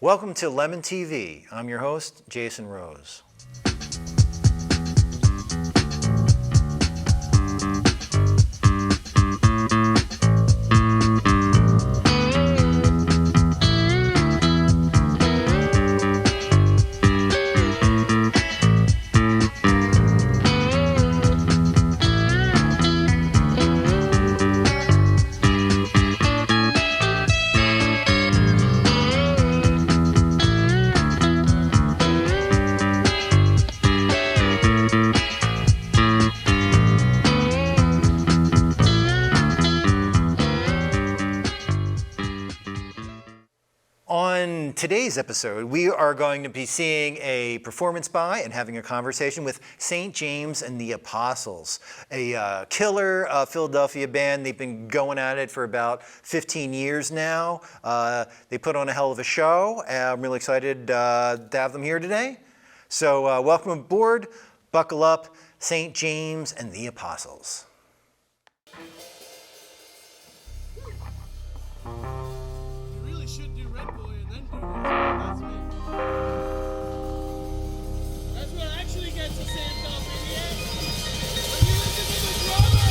Welcome to Lemon TV. I'm your host, Jason Rose. On today's episode, we are going to be seeing a performance by and having a conversation with St. James and the Apostles, a killer Philadelphia band. They've been going at it for about 15 years now. They put on a hell of a show. I'm really excited to have them here today. So welcome aboard, buckle up, St. James and the Apostles. That's what actually gets us saved up, idiot. When you listen to the drummer.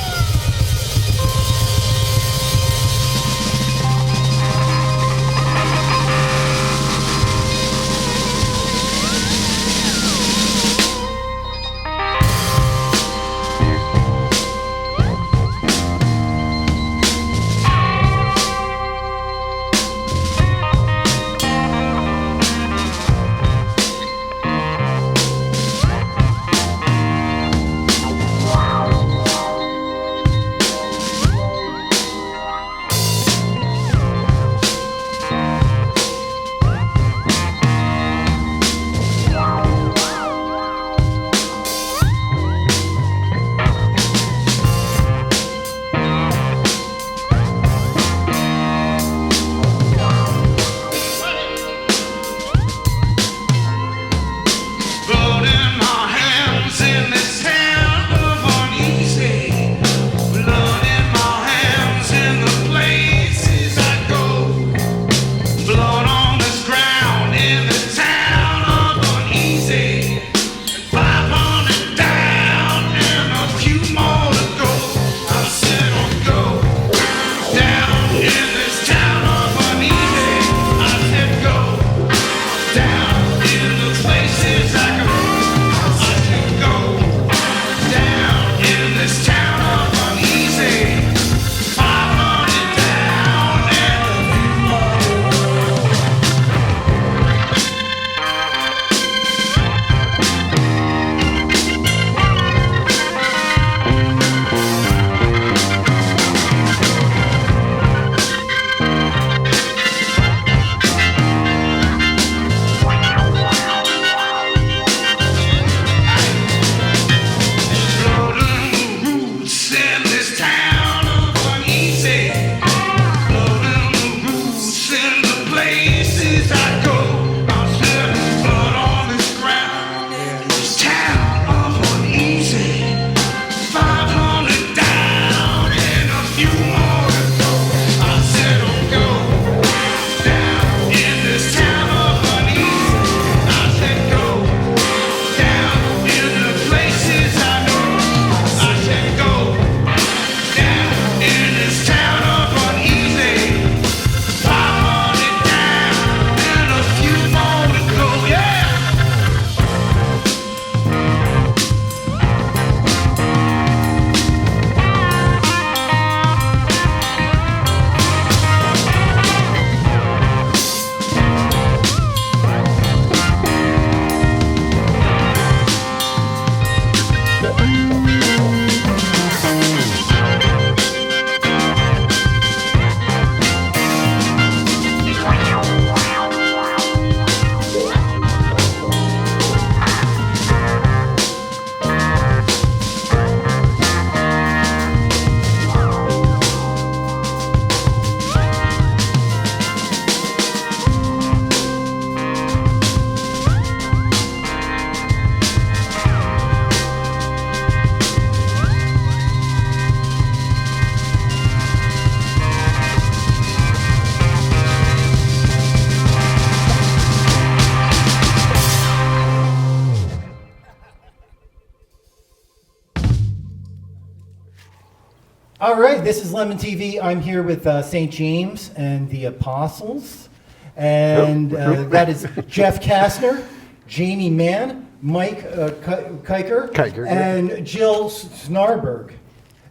All right, this is Lemon TV. I'm here with St. James and the Apostles. And that is Jeff Castner, Jamie Mann, Mike Kiker, and Jill Snarberg.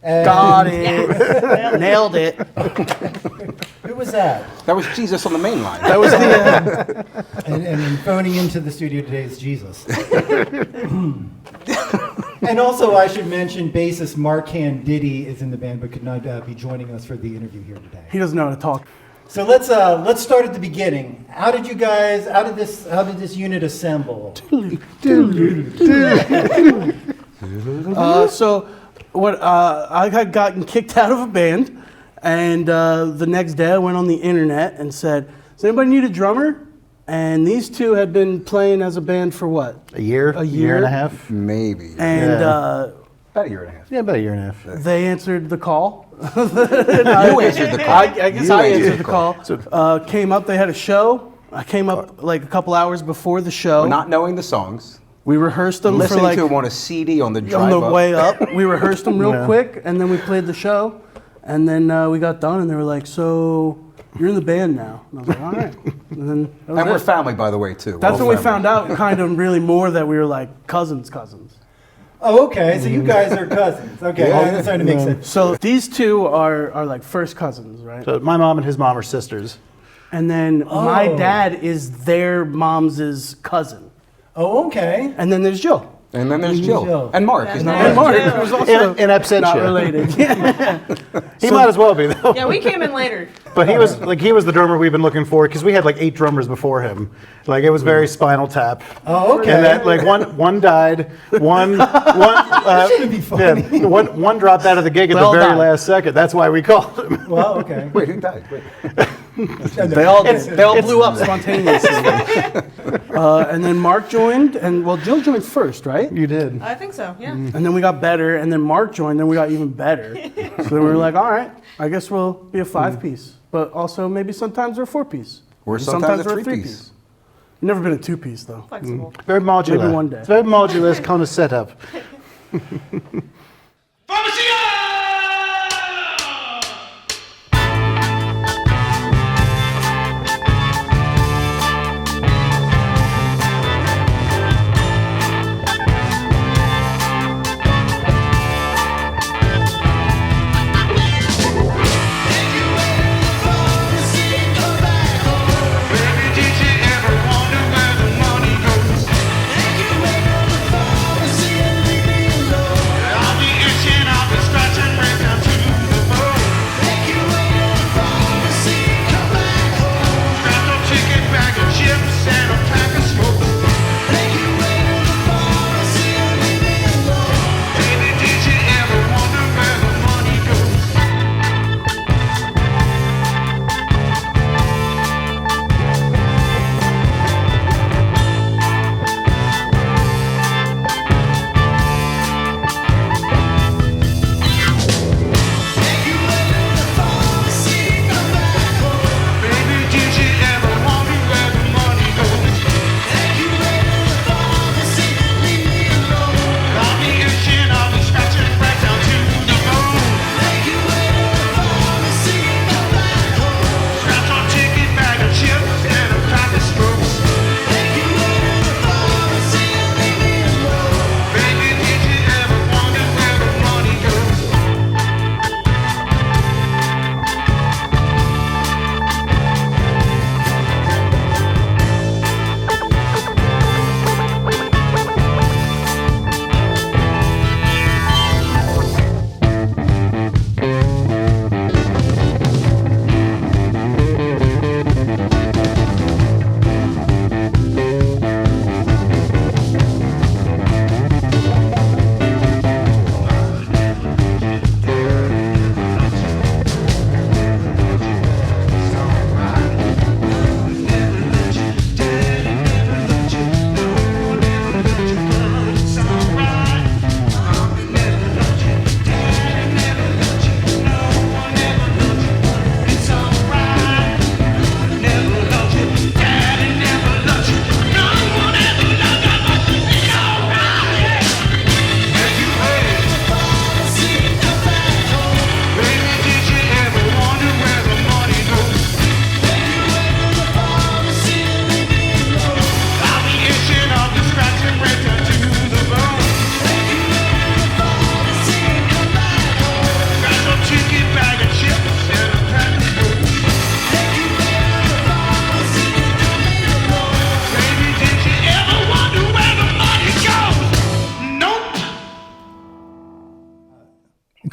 And Got it. Nailed it. Who was that? That was Jesus on the main line. That was the. And phoning into the studio today is Jesus. And also, I should mention, bassist Mark Candidi is in the band, but could not be joining us for the interview here today. He doesn't know how to talk. So let's start at the beginning. How did this unit assemble? I had gotten kicked out of a band, and the next day I went on the internet and said, "Does anybody need a drummer?" And these two had been playing as a band for what? A year and a half. Maybe. And About a year and a half. Yeah, about a year and a half. they answered the call. You answered the call. I guess I answered the call. Came up, they had a show. I came up like a couple hours before the show. Not knowing the songs. We rehearsed them Listening for like to them on a CD on the drive on the up. way up. We rehearsed them real Yeah. quick, and then we played the show. And then we got done, and they were like, "So you're in the band now?" And I was like, "All right." And then that was And we're it. family, by the way, too. That's We're when we family. found out kind of really more that we were like cousins. Oh, okay. So you guys are cousins. Okay, that's starting to make sense. So these two are like first cousins, right? So my mom and his mom are sisters. And then my dad is their mom's cousin. Oh, okay. And then there's Jill. And then there's Jill. Jill. And Mark. Isn't that And right? Mark, who's also In absentia. not related. He might as well be though. Yeah, we came in later. But he was the drummer we've been looking for because we had like 8 drummers before him. Like it was very Spinal Tap. Oh, okay. And that like one died, one Shouldn't be funny. yeah, one dropped out of the gig at They the all very died. last second. That's why we called him. Well, okay. Wait, who died? Wait. They all did. They all blew up spontaneously. And then Mark joined, and well, Jill joined first, right? You did. I think so, yeah. And then we got better, and then Mark joined, then we got even better. So then we were like, all right, I guess we'll be a 5-piece, but also maybe sometimes we're a 4-piece. Or And sometimes a we're 3-piece. Never been a 2-piece though. Flexible. Very modular. Maybe one day. It's very modular kind of setup. Farmacy!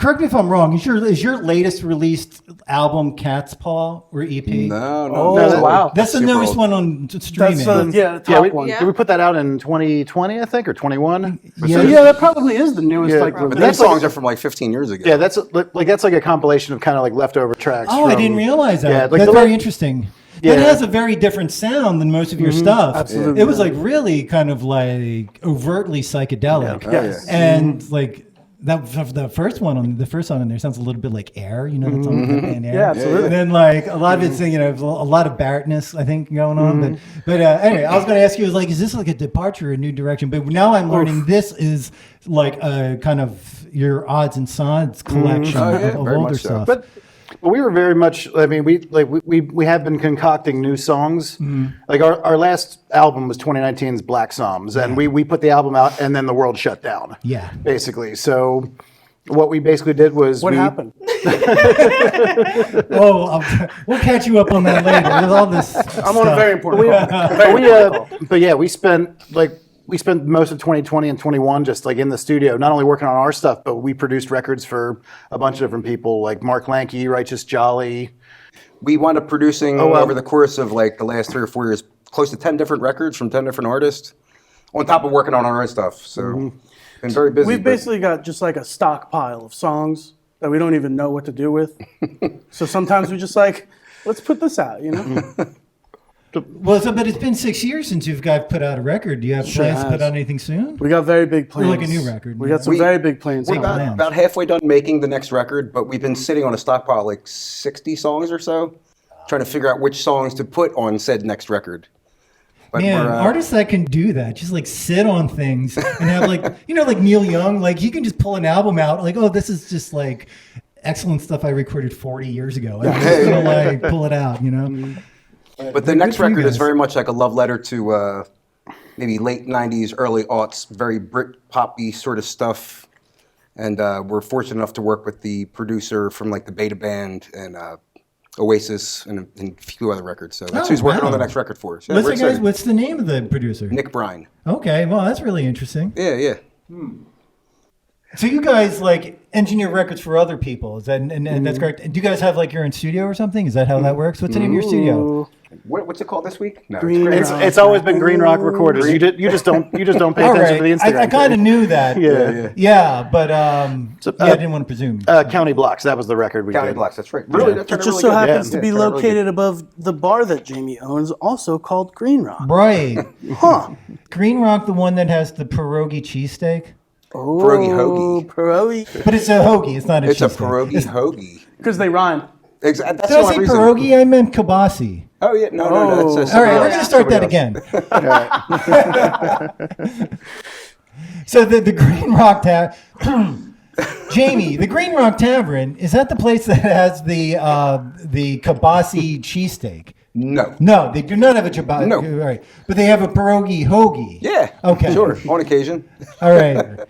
correct me if I'm wrong. Is your latest released album Cat's Paw or EP? No. Oh, wow. That's the super newest old. one on streaming. That's the top one. Did we put that out in 2020, I think, or 21? Yeah. So, yeah, that probably is the newest. Yeah, like, but But that's these songs are from like 15 years ago. Yeah, that's like a compilation of kind of like leftover tracks. Oh, I from- didn't realize that. Yeah, like That's the very le- interesting. Yeah. It has a very different sound than most of your stuff. Absolutely. It was like really kind of like overtly psychedelic. Oh, Yes. And like that the first song on there sounds a little bit like Air, you know, the song with the band Air. Yeah, absolutely. And then like a lot of it's, you know, a lot of Barrettness, I think, going on. But anyway, I was going to ask you, like, is this like a departure, a new direction? But now I'm learning this is like a kind of your odds and sods collection Oh, yeah, of very older much so. stuff. But we were very much. I mean, we have been concocting new songs. Like our last album was 2019's Black Psalms, and we put the album out, and then the world shut down. Yeah. basically. So what we basically did was What happened? We'll catch you up on that later. With all this I'm on a very important call. But yeah, we spent most of 2020 and 21 just like in the studio, not only working on our stuff, but we produced records for a bunch of different people, like Mark Lanke, Righteous Jolly. We wound up producing wow. over the course of like the last 3 or 4 years, close to 10 different records from 10 different artists, on top of working on our own stuff. So been very busy. We've but- basically got just like a stockpile of songs that we don't even know what to do with. So sometimes we just like, let's put this out, you know? Well, but it's been 6 years since you've guys put out a record. Do you have Sure plans to has. put out anything soon? We got very big plans. like a new record, We yeah. got some We- very big plans. We're coming. plans. about halfway done making the next record, but we've been sitting on a stockpile like 60 songs or so, trying to figure out which songs to put on said next record. But Man, we're, artists that can do that, just like sit on things and have like, you know, like Neil Young, like he can just pull an album out, like, oh, this is just like excellent stuff I recorded 40 years ago. I'm just gonna like pull it out, you know? But the next for you record is guys. very much like a love letter to maybe late 90s, early aughts, very Brit poppy sort of stuff. And we're fortunate enough to work with the producer from like the Beta Band and Oasis and a few other records. So that's Oh, who's working wow. on the next record for us. Yeah, What's we're the excited. what's the name of the producer? Nick Brine. Okay, well, that's really interesting. Yeah. So you guys like engineer records for other people, is that, and that's correct? Do you guys have like your own studio or something? Is that how that works? What's the name of your studio? What's it called this week? No, Green it's Rock. It's always been Green Rock Recorders. You just don't pay All attention to the right, Instagram. I kind of page. knew that. Yeah. But I didn't want to presume. County Blocks. That was the record we County did. Blocks. That's right. Really, that It turned out just really so good. happens to Yeah, be it turned out really located above the bar that Jamie owns, also called Green Rock. Right. Huh. Green Rock, the one that has the pierogi cheesesteak? Oh, Pierogi hoagie. Pierogi. But it's a hoagie, it's not a It's a cheesesteak. pierogi hoagie. Because they rhyme. That's Did the I only say reason. pierogi? I meant kibasi. Oh yeah, no, that's All right, we're somebody going to else. start that again. So the Green Rock Tavern, Jamie, the Green Rock Tavern, is that the place that has the kibasi cheesesteak? No. No, they do not have a kibasi. No. All right, but they have a pierogi hoagie. Yeah. Okay. Sure. On occasion. All right.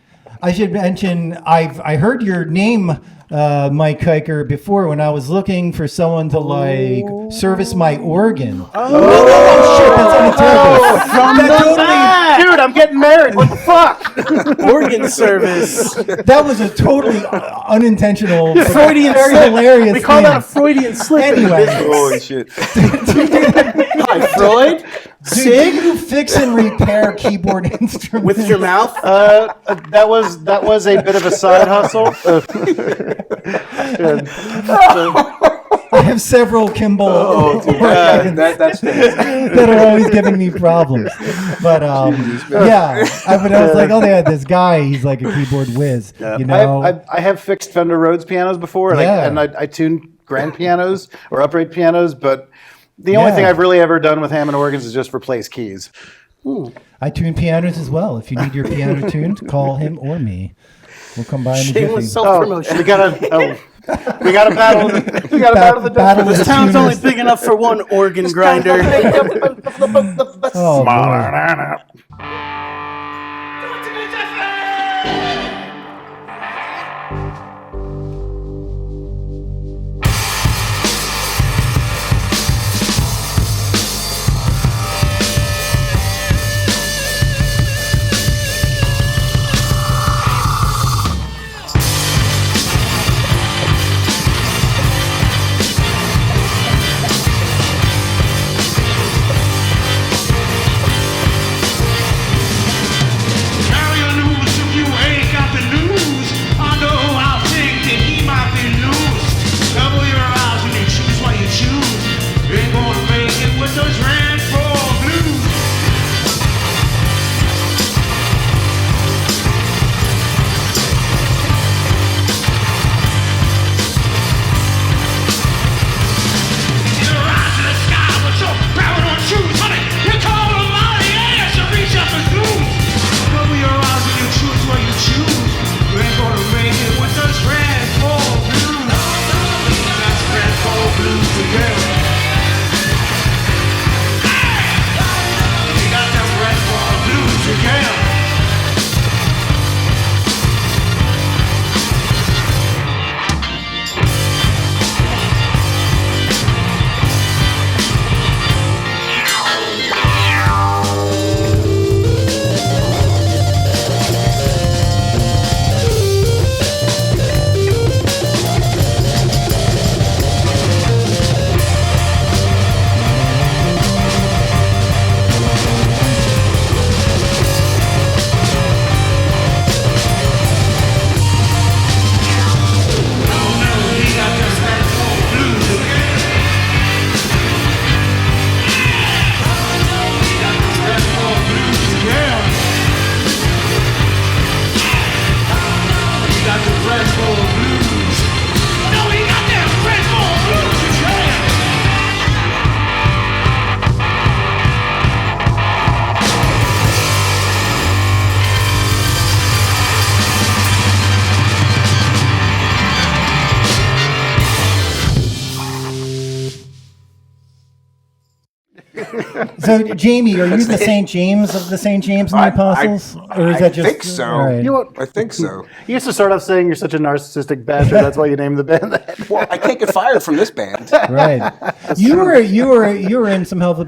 I should mention I heard your name, Mike Kiker, before when I was looking for someone to like service my organ. Oh shit, that's on the table. From That the totally- back! Dude, I'm getting married. What the fuck? Organ service. That was a totally unintentional, Freudian very slip. hilarious. We call thing. that a Freudian slip. Anyway, Holy shit. Hi, Freud. do you fix and repair keyboard instruments With your mouth. That was a bit of a side hustle. I have several Kimball organs That's that are always giving me problems. But yeah, I was like, oh, they had this guy. He's like a keyboard whiz. You know, I have fixed Fender Rhodes pianos before, and, Yeah. I tuned grand pianos or upright pianos, but the only Yeah. thing I've really ever done with Hammond organs is just replace keys. I tune pianos as well. If you need your piano tuned, call him or me. We'll come by in a Shameless jiffy. self-promotion. We gotta battle. We gotta battle the Battle difference. of This town's only tuners. big enough for one organ grinder. Oh, boy. So, Jamie, are you the St. James of the St. James and the Apostles? Or is that just... I think so. all right. You know what? I think so. You used to start off saying you're such a narcissistic bastard. That's why you named the band that. Well, I can't get fired from this band. Right. You were in some Hells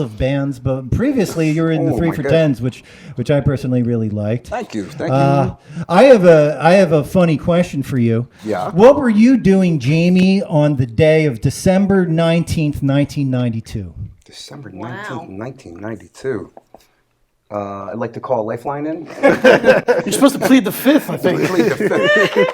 of Bands, but previously you were in the Oh, 3 my for God. Tens, which I personally really liked. Thank you. Thank you. I have a funny question for you. Yeah. What were you doing, Jamie, on the day of December 19th, 1992? December 19th, Wow. 1992. I'd like to call a lifeline in. You're supposed to plead the fifth, I think.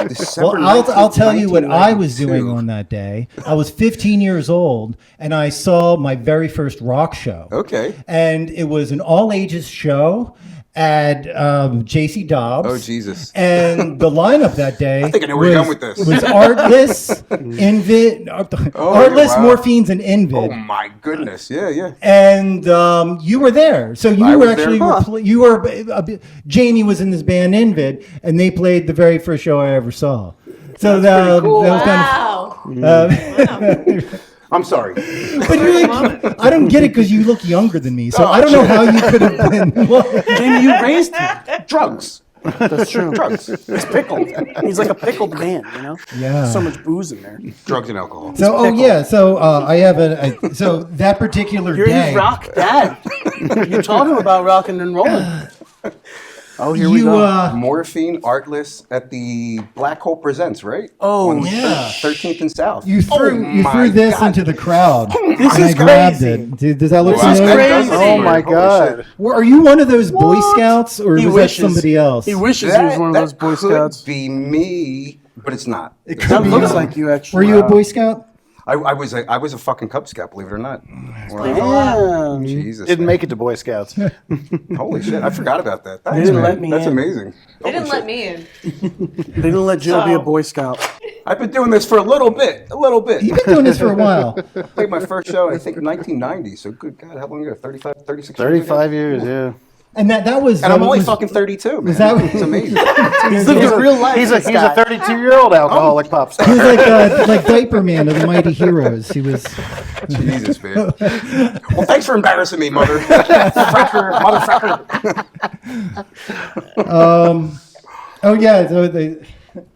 December Well, I'll 19th, tell you what I was doing 1992. on that day. I was 15 years old, and I saw my very first rock show. Okay. And it was an all-ages show at J.C. Dobbs. Oh, Jesus. And the lineup that day I think I know where you're going with this. was Artless, Invid, Artless, wow. Morphines, and Invid. Oh, my goodness. Yeah, yeah. And you were there, so you I were was there. actually you were Jamie was in this band Invid, and they played the very first show I ever saw. So that was kind of. Wow. I'm sorry. But you're like, I don't get it because you look younger than me, so I don't know how you could have been. Jamie, you raised him. Drugs. That's true. Drugs. It's pickled. He's like a pickled man, you know? Yeah. So much booze in there. Drugs and alcohol. So so I have so that particular You're day. his rock dad. You're talking about rocking and rolling. Oh, here we you go. Morphine, Artless at the Black Hole Presents, right? Oh, On yeah. 13th and South. you threw my this God. into the crowd. This and is I grabbed crazy. it. Dude, does that look Wow, familiar? that does crazy. look Oh my weird. Holy God. shit. Well, are you one of those Boy What? Scouts, or He was wishes. that somebody else? He wishes he was one of those Boy That Scouts. could be me, but it's not. That looks like you actually. Were you a Boy Scout? I was a fucking Cub Scout, believe it or not. Yeah. Jesus. Didn't make it to Boy Scouts. Holy shit, I forgot about that. Thanks, didn't man. let me That's in. amazing. They didn't let me in. They didn't let Jill be a Boy Scout. I've been doing this for a little bit. You've been doing this for a while. Played my first show, I think, in 1990. So good God, how long ago? 35, 36 years 35 ago? years, yeah. And that was. And I'm that only was- fucking 32, man. that- It's amazing. He's living a real life. He's a this guy. 32-year-old alcoholic pop star. He was like Diaper Man of the Mighty Heroes. He was. Jesus, man. Well, thanks for embarrassing me, mother. Motherfucker. Oh yeah. So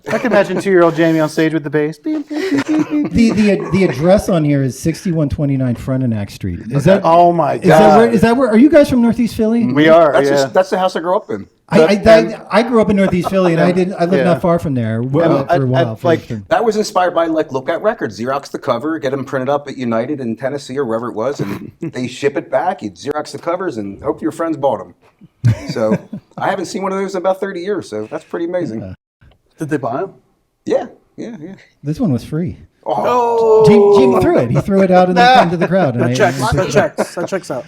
I can imagine 2-year-old Jamie on stage with the bass. the address on here is 6129 Frontenac Street. Is that? Oh my Is that, God. where, is that where? Are you guys from Northeast Philly? We are, That's, yeah. that's the house I grew up in. I grew up in Northeast Philly, and I lived Yeah. not far from there for a while. That was inspired by like Look At Records. Xerox the cover, get them printed up at United in Tennessee or wherever it was, and they ship it back. You Xerox the covers and hope your friends bought them. So I haven't seen one of those in about 30 years, so that's pretty amazing. Did they buy him? Yeah. This one was free. Oh, Jim threw it. He threw it out into the crowd. And That checks. That checks out.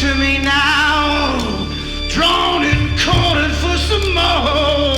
to me now, drawn and calling for some more.